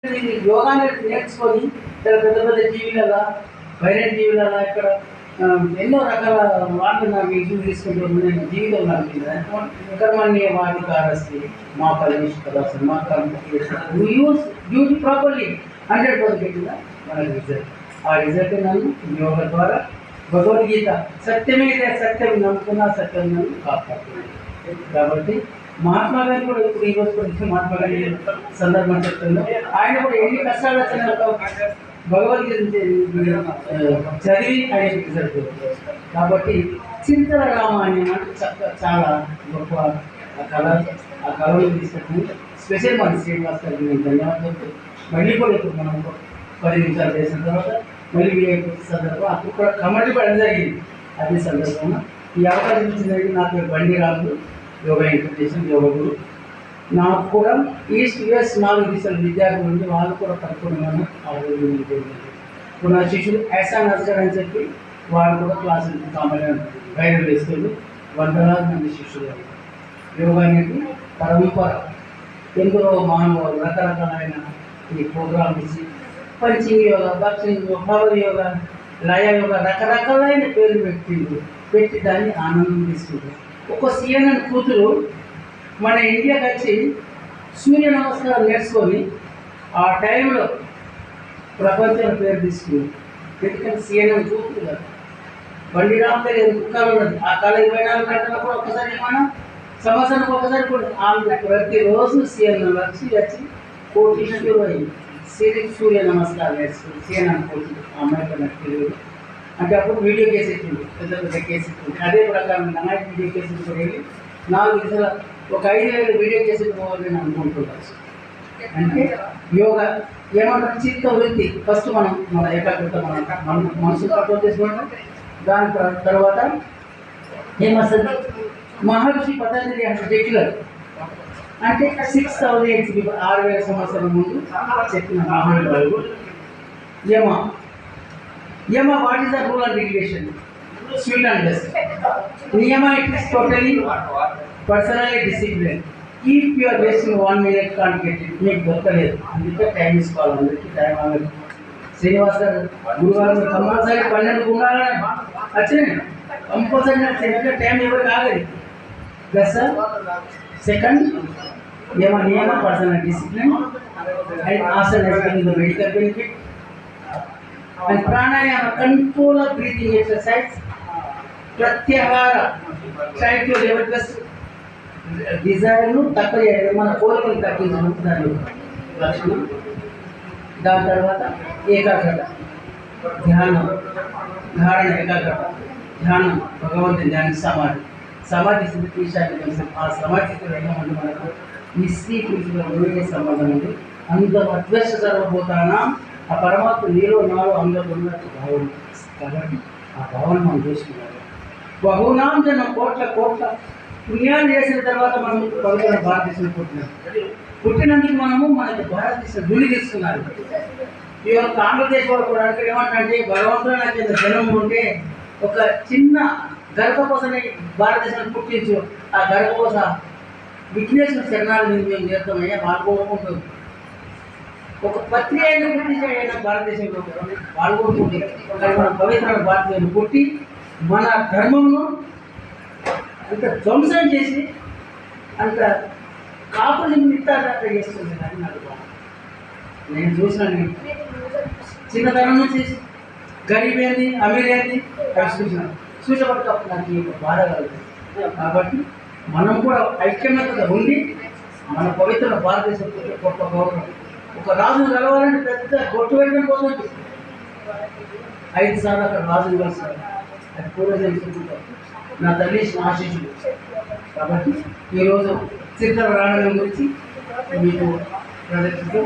యోగాన్ని నేర్చుకొని పెద్ద పెద్ద టీవీలలో వైరల్ టీవీలలో ఇక్కడ ఎన్నో రకాల వాళ్ళు నాకు ఇష్యూ తీసుకుంటూ నేను జీవితం నాకు కర్మణ్య వాటికారస్తి మా పరిమిష్కరాసి మా కర్మ యూస్ డ్యూటీ ప్రాపర్లీ 100% పెట్టిందా మనకు రిజల్ట్. ఆ రిజల్ట్ నన్ను యోగా ద్వారా భగవద్గీత సత్యమేదే సత్యం నమ్ముకున్న సత్యం నన్ను కాపాడుతుంది. కాబట్టి మహాత్మా గాంధీ కూడా ఇప్పుడు ఈ రోజు గురించి మహాత్మా గాంధీ సందర్భం చెప్తుంది. ఆయన కూడా ఎన్ని కష్టాలు వచ్చిన భగవద్గీత చదివి ఆయన రిజల్ట్. కాబట్టి చింతల రామాయణం అంటే చాలా గొప్ప ఆ కళలు తీసుకొని స్పెషల్ మన శ్రీనివాస్ గారికి నేను ధన్యవాదాలు. మళ్ళీ కూడా ఇప్పుడు మనం 10 నిమిషాలు చేసిన తర్వాత మళ్ళీ వీడియో సందర్భం అప్పుడు కూడా కమెంట్ పడడం జరిగింది. అదే సందర్భంగా ఈ అవకాశం ఇచ్చినది నాకు బండి రాదు యోగా ఇంటర్నేషన్ యోగా గురు. నాకు కూడా ఈస్ట్ వెస్ట్ 4 దేశాల విద్యార్థుల నుండి వాళ్ళు కూడా పరిపూర్ణంగా ఇప్పుడు నా శిష్యుడు ఎహసాన్ అస్గర్ అని చెప్పి వాళ్ళు కూడా క్లాసులు కామన్గా గైడ్ వేస్తుంది. 100,000 మంది శిష్యులు. యోగా అనేది పరంపర ఎందరో మానవులు రకరకాలైన ఈ ప్రోగ్రామ్ ఇచ్చి punching yoga boxing power yoga laya yoga రకరకాలైన పేర్లు పెట్టి దాన్ని ఆనందం తీసుకుంటారు. ఒక CNN కూతురు మన ఇండియాకి వచ్చి సూర్య నమస్కారం నేర్చుకొని ఆ టైంలో ప్రపంచంలో పేరు తీసుకుంది. ఎందుకంటే CNN కూతురు కదా. బండి రామదేవ్ కుక్కలు ఉన్నది ఆ కళ 24 గంటల కూడా ఒకసారి మనం సంవత్సరానికి ఒకసారి కూడా ఆమె ప్రతిరోజు CNN వచ్చి కోటీశ్వరు అయింది. సూర్య నమస్కారం నేర్చుకుంది. CNN కూతురు అమ్మాయి కన్నా అంటే అప్పుడు వీడియో కేసు ఇచ్చింది. పెద్ద పెద్ద కేసు ఇచ్చింది. అదే ప్రకారం నాయకు వీడియో కేసు కూడా వెళ్ళి 4 దిశల ఒక 5,000 వీడియో కేసులు పోవాలని నేను అనుకుంటున్నాను. అంటే యోగా ఏమంటారు చిత్త వృత్తి ఫస్ట్ మనం మన ఏకాగ్రత మన మనసు కంట్రోల్ చేసుకుంటాం. దాని తర్వాత ఏమొస్తుంది మహర్షి పతంజలి అంటే రెగ్యులర్ అంటే 6,000 సంవత్సరాల ముందు చెప్పిన మహానుభావుడు yama what is the rule and regulation sweet and best niyama it is totally personally discipline. Keep your wasting 1 minute can't get it. మీకు దొరకలేదు అందుకే టైం తీసుకోవాలి. అందరికీ టైం ఆగదు. శ్రీనివాస్ గారు గురువారం కంపల్సరీ 12 ఉండాలని వచ్చినాయి కంపల్సరీ నచ్చిందంటే టైం ఎవరికి ఆగదు కదా sir. Second niyama personal discipline and asana medical benefit and pranayama control of breathing exercise pratyahara try to limit డిజైర్ను తక్కువ చేయడం మన కోరికలు తగ్గించడం దాని లక్షణం. దాని తర్వాత ఏకాగ్రత ధ్యానం ధారణ ఏకాగ్రత ధ్యానం భగవంతుని ధ్యానం సమాధి స్థితి తీసాలి. ఆ సమాధి స్థితిలో ఏమంటే మనకు ఈ స్త్రీ పురుషుల సంబంధం ఉంది. అందరూ అద్వేష సర్వభూతానా ఆ పరమాత్మ నీలో నాలో అందరూ ఉన్నట్టు భావన. కాబట్టి ఆ భావన మనం చూసుకున్నాం. బహునాం జనం కోట్ల పుణ్యాలు చేసిన తర్వాత మనం పవిత్ర భారతదేశంలో పుట్టినందుకు మనము మనకి భారతదేశం గురి తీసుకున్నారు. ఈ యొక్క ఆంధ్రప్రదేశ్ వాళ్ళు కూడా అంటే ఏమంటే భగవంతుడు నాకు ఇంత జనం ఉంటే ఒక చిన్న గర్భకోసని భారతదేశాన్ని పుట్టించు. ఆ గర్భకోస విఘ్నేశ్వర శరణాలు మేము చేస్తామయ్యా పాల్గొనుకుంటుంది. ఒక పత్రి అయిన పుట్టించైనా భారతదేశంలో పాల్గొనుకుంటుంది. కానీ మన పవిత్రమైన భారతదేశం పుట్టి మన ధర్మంలో అంత ధ్వంసం చేసి అంత కాపులు నిత్తాదాత చేస్తుంది. కానీ నాకు నేను చూసినాను. చిన్నతనం నుంచి గరీబ్ ఏంది అమీర్ ఏంది అవి చూసినాను. చూసేపటికప్పుడు నాకు బాధ కలుగుతుంది. కాబట్టి మనం కూడా ఐక్యమత్యత ఉండి మన పవిత్ర భారతదేశం గొప్ప గౌరవం. ఒక రాజును కలవాలంటే పెద్ద గొట్టు పెట్టడం కోసం 5 సార్లు అక్కడ రాజును కలిసారు. అది పూర్వజన్మ నా తల్లి ఆశీస్సులు. కాబట్టి ఈరోజు చిత్ర రాణం గురించి మీకు ప్రదర్శిస్తూ